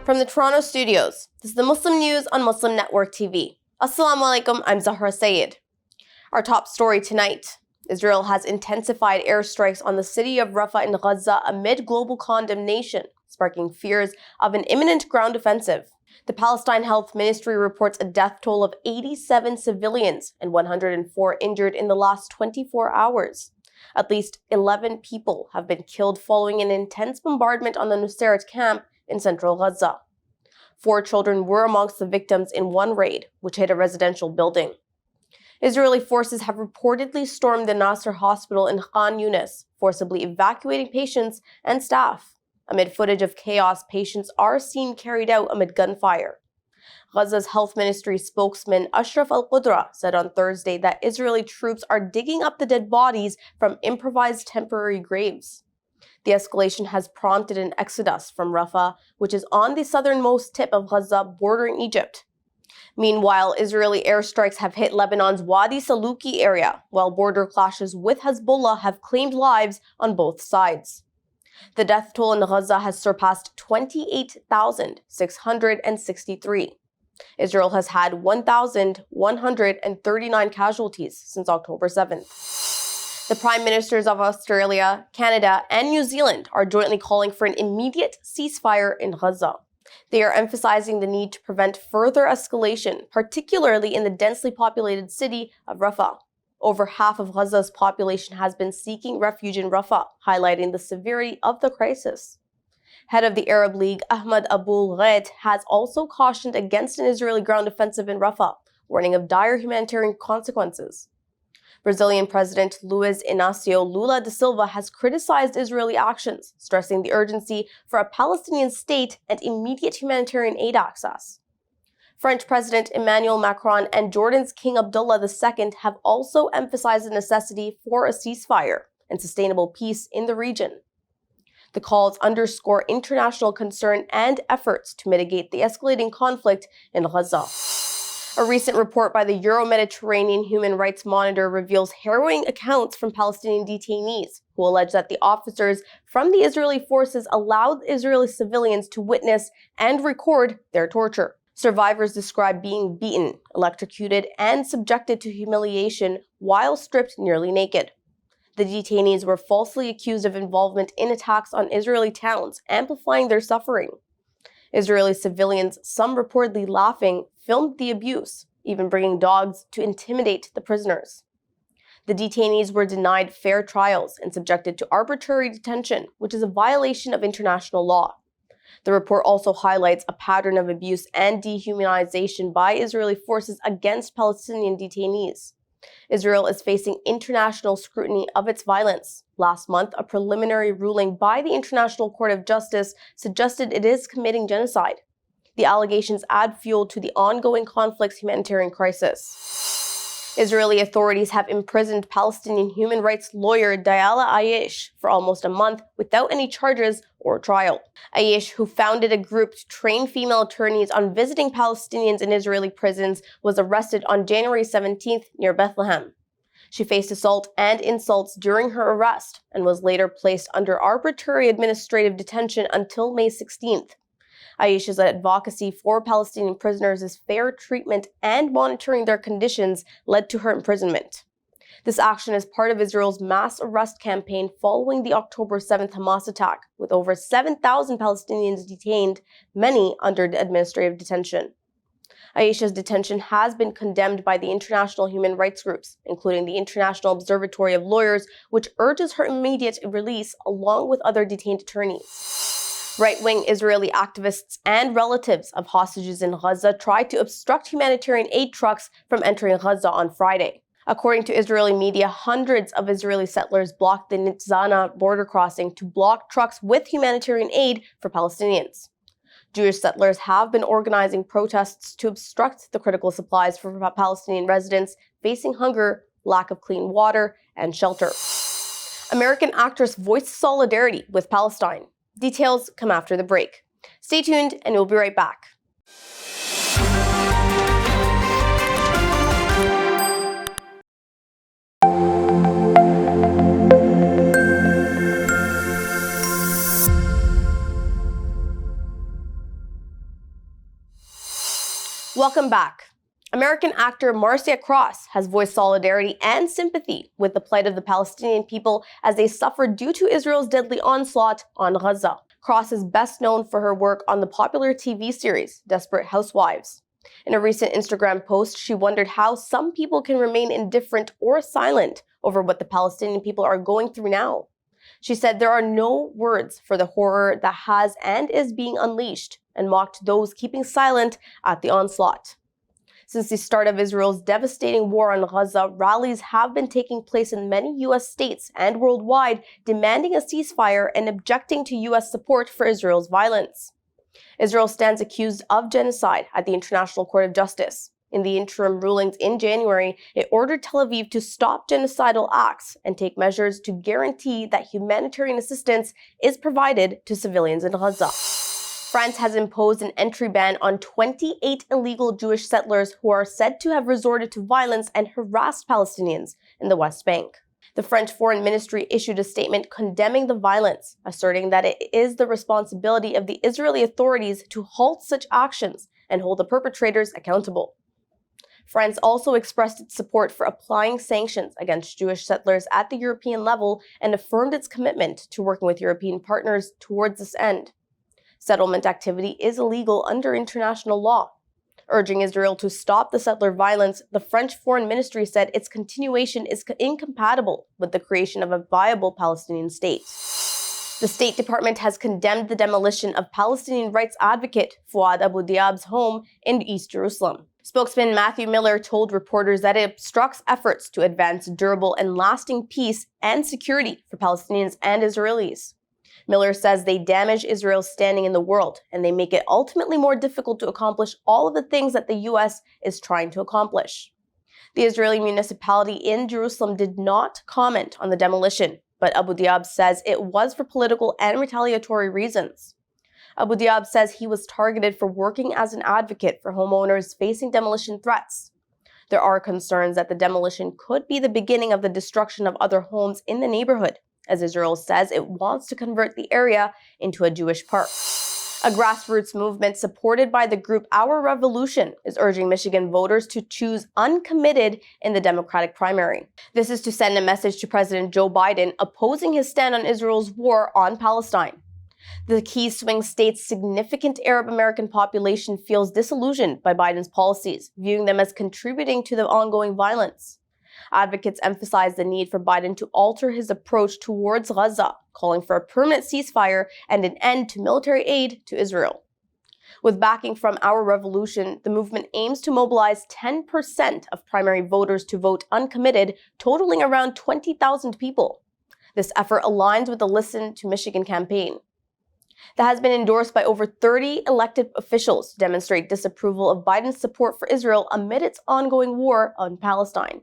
From the Toronto studios, this is the Muslim News on Muslim Network TV. Assalamu alaikum, I'm Zahra Syed. Our top story tonight. Israel has intensified airstrikes on the city of Rafah in Gaza amid global condemnation, sparking fears of an imminent ground offensive. The Palestine Health Ministry reports a death toll of 87 civilians and 104 injured in the last 24 hours. At least 11 people have been killed following an intense bombardment on the Nusayrat camp in central Gaza. 4 children were amongst the victims in one raid, which hit a residential building. Israeli forces have reportedly stormed the Nasser hospital in Khan Yunis, forcibly evacuating patients and staff. Amid footage of chaos, patients are seen carried out amid gunfire. Gaza's health ministry spokesman Ashraf al-Qudra said on Thursday that Israeli troops are digging up the dead bodies from improvised temporary graves. The escalation has prompted an exodus from Rafah, which is on the southernmost tip of Gaza bordering Egypt. Meanwhile, Israeli airstrikes have hit Lebanon's Wadi Saluki area, while border clashes with Hezbollah have claimed lives on both sides. The death toll in Gaza has surpassed 28,663. Israel has had 1,139 casualties since October 7th. The Prime Ministers of Australia, Canada, and New Zealand are jointly calling for an immediate ceasefire in Gaza. They are emphasizing the need to prevent further escalation, particularly in the densely populated city of Rafah. Over half of Gaza's population has been seeking refuge in Rafah, highlighting the severity of the crisis. Head of the Arab League, Ahmed Abul Gheit, has also cautioned against an Israeli ground offensive in Rafah, warning of dire humanitarian consequences. Brazilian President Luiz Inácio Lula da Silva has criticized Israeli actions, stressing the urgency for a Palestinian state and immediate humanitarian aid access. French President Emmanuel Macron and Jordan's King Abdullah II have also emphasized the necessity for a ceasefire and sustainable peace in the region. The calls underscore international concern and efforts to mitigate the escalating conflict in Gaza. A recent report by the Euro-Mediterranean Human Rights Monitor reveals harrowing accounts from Palestinian detainees who allege that the officers from the Israeli forces allowed Israeli civilians to witness and record their torture. Survivors describe being beaten, electrocuted, and subjected to humiliation while stripped nearly naked. The detainees were falsely accused of involvement in attacks on Israeli towns, amplifying their suffering. Israeli civilians, some reportedly laughing, filmed the abuse, even bringing dogs to intimidate the prisoners. The detainees were denied fair trials and subjected to arbitrary detention, which is a violation of international law. The report also highlights a pattern of abuse and dehumanization by Israeli forces against Palestinian detainees. Israel is facing international scrutiny of its violence. Last month, a preliminary ruling by the International Court of Justice suggested it is committing genocide. The allegations add fuel to the ongoing conflict's humanitarian crisis. Israeli authorities have imprisoned Palestinian human rights lawyer Diala Ayesh for almost a month without any charges or trial. Ayesh, who founded a group to train female attorneys on visiting Palestinians in Israeli prisons, was arrested on January 17th near Bethlehem. She faced assault and insults during her arrest and was later placed under arbitrary administrative detention until May 16th. Ayesh's advocacy for Palestinian prisoners' fair treatment and monitoring their conditions led to her imprisonment. This action is part of Israel's mass arrest campaign following the October 7th Hamas attack, with over 7,000 Palestinians detained, many under administrative detention. Ayesh's detention has been condemned by the international human rights groups, including the International Observatory of Lawyers, which urges her immediate release along with other detained attorneys. Right-wing Israeli activists and relatives of hostages in Gaza tried to obstruct humanitarian aid trucks from entering Gaza on Friday. According to Israeli media, hundreds of Israeli settlers blocked the Nitzana border crossing to block trucks with humanitarian aid for Palestinians. Jewish settlers have been organizing protests to obstruct the critical supplies for Palestinian residents facing hunger, lack of clean water, and shelter. American actress voiced solidarity with Palestine. Details come after the break. Stay tuned and we'll be right back. Welcome back. American actor Marcia Cross has voiced solidarity and sympathy with the plight of the Palestinian people as they suffer due to Israel's deadly onslaught on Gaza. Cross is best known for her work on the popular TV series Desperate Housewives. In a recent Instagram post, she wondered how some people can remain indifferent or silent over what the Palestinian people are going through now. She said there are no words for the horror that has and is being unleashed, and mocked those keeping silent at the onslaught. Since the start of Israel's devastating war on Gaza, rallies have been taking place in many U.S. states and worldwide, demanding a ceasefire and objecting to U.S. support for Israel's violence. Israel stands accused of genocide at the International Court of Justice. In the interim rulings in January, it ordered Tel Aviv to stop genocidal acts and take measures to guarantee that humanitarian assistance is provided to civilians in Gaza. France has imposed an entry ban on 28 illegal Jewish settlers who are said to have resorted to violence and harassed Palestinians in the West Bank. The French Foreign Ministry issued a statement condemning the violence, asserting that it is the responsibility of the Israeli authorities to halt such actions and hold the perpetrators accountable. France also expressed its support for applying sanctions against Jewish settlers at the European level and affirmed its commitment to working with European partners towards this end. Settlement activity is illegal under international law. Urging Israel to stop the settler violence, the French Foreign Ministry said its continuation is incompatible with the creation of a viable Palestinian state. The State Department has condemned the demolition of Palestinian rights advocate Fouad Abu Diab's home in East Jerusalem. Spokesman Matthew Miller told reporters that it obstructs efforts to advance durable and lasting peace and security for Palestinians and Israelis. Miller says they damage Israel's standing in the world, and they make it ultimately more difficult to accomplish all of the things that the U.S. is trying to accomplish. The Israeli municipality in Jerusalem did not comment on the demolition, but Abu Diab says it was for political and retaliatory reasons. Abu Diab says he was targeted for working as an advocate for homeowners facing demolition threats. There are concerns that the demolition could be the beginning of the destruction of other homes in the neighborhood, as Israel says it wants to convert the area into a Jewish park. A grassroots movement supported by the group Our Revolution is urging Michigan voters to choose Uncommitted in the Democratic primary. This is to send a message to President Joe Biden opposing his stand on Israel's war on Palestine. The key swing state's significant Arab American population feels disillusioned by Biden's policies, viewing them as contributing to the ongoing violence. Advocates emphasize the need for Biden to alter his approach towards Gaza, calling for a permanent ceasefire and an end to military aid to Israel. With backing from Our Revolution, the movement aims to mobilize 10% of primary voters to vote Uncommitted, totaling around 20,000 people. This effort aligns with the Listen to Michigan campaign that has been endorsed by over 30 elected officials to demonstrate disapproval of Biden's support for Israel amid its ongoing war on Palestine.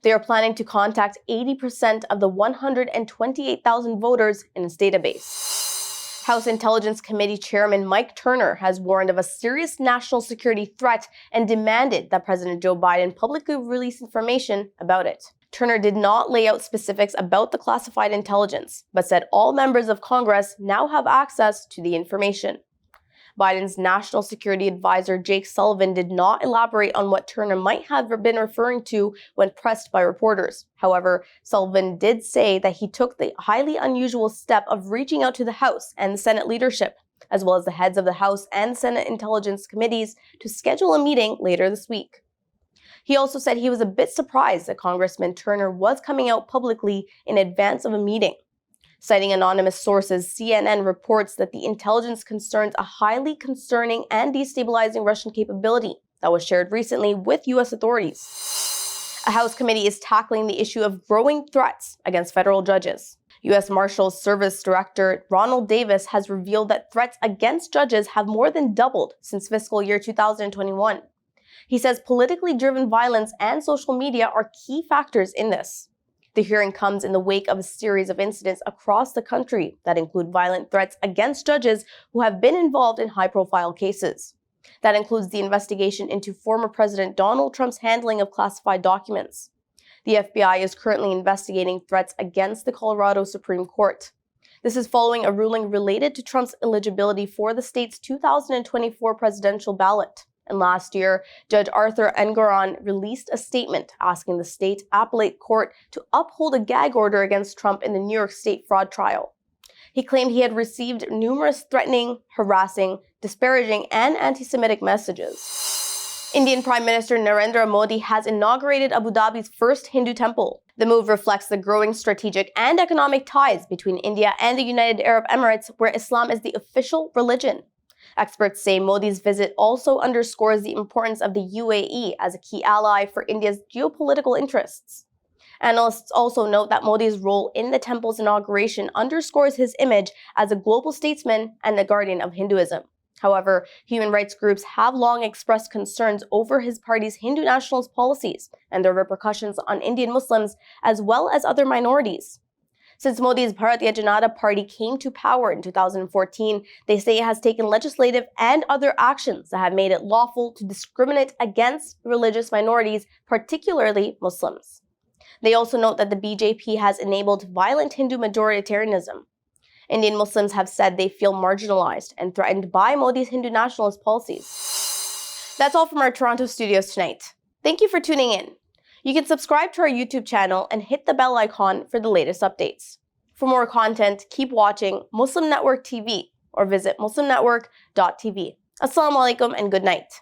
They are planning to contact 80% of the 128,000 voters in its database. House Intelligence Committee Chairman Mike Turner has warned of a serious national security threat and demanded that President Joe Biden publicly release information about it. Turner did not lay out specifics about the classified intelligence, but said all members of Congress now have access to the information. Biden's national security advisor, Jake Sullivan, did not elaborate on what Turner might have been referring to when pressed by reporters. However, Sullivan did say that he took the highly unusual step of reaching out to the House and the Senate leadership, as well as the heads of the House and Senate Intelligence Committees, to schedule a meeting later this week. He also said he was a bit surprised that Congressman Turner was coming out publicly in advance of a meeting. Citing anonymous sources, CNN reports that the intelligence concerns a highly concerning and destabilizing Russian capability that was shared recently with U.S. authorities. A House committee is tackling the issue of growing threats against federal judges. U.S. Marshals Service Director Ronald Davis has revealed that threats against judges have more than doubled since fiscal year 2021. He says politically driven violence and social media are key factors in this. The hearing comes in the wake of a series of incidents across the country that include violent threats against judges who have been involved in high-profile cases. That includes the investigation into former President Donald Trump's handling of classified documents. The FBI is currently investigating threats against the Colorado Supreme Court. This is following a ruling related to Trump's eligibility for the state's 2024 presidential ballot, And last year, Judge Arthur Engoron released a statement asking the state appellate court to uphold a gag order against Trump in the New York State fraud trial. He claimed he had received numerous threatening, harassing, disparaging, and anti-Semitic messages. Indian Prime Minister Narendra Modi has inaugurated Abu Dhabi's first Hindu temple. The move reflects the growing strategic and economic ties between India and the United Arab Emirates, where Islam is the official religion. Experts say Modi's visit also underscores the importance of the UAE as a key ally for India's geopolitical interests. Analysts also note that Modi's role in the temple's inauguration underscores his image as a global statesman and the guardian of Hinduism. However, human rights groups have long expressed concerns over his party's Hindu nationalist policies and their repercussions on Indian Muslims as well as other minorities. Since Modi's Bharatiya Janata Party came to power in 2014, they say it has taken legislative and other actions that have made it lawful to discriminate against religious minorities, particularly Muslims. They also note that the BJP has enabled violent Hindu majoritarianism. Indian Muslims have said they feel marginalized and threatened by Modi's Hindu nationalist policies. That's all from our Toronto studios tonight. Thank you for tuning in. You can subscribe to our YouTube channel and hit the bell icon for the latest updates. For more content, keep watching Muslim Network TV or visit muslimnetwork.tv. Assalamu alaikum and good night.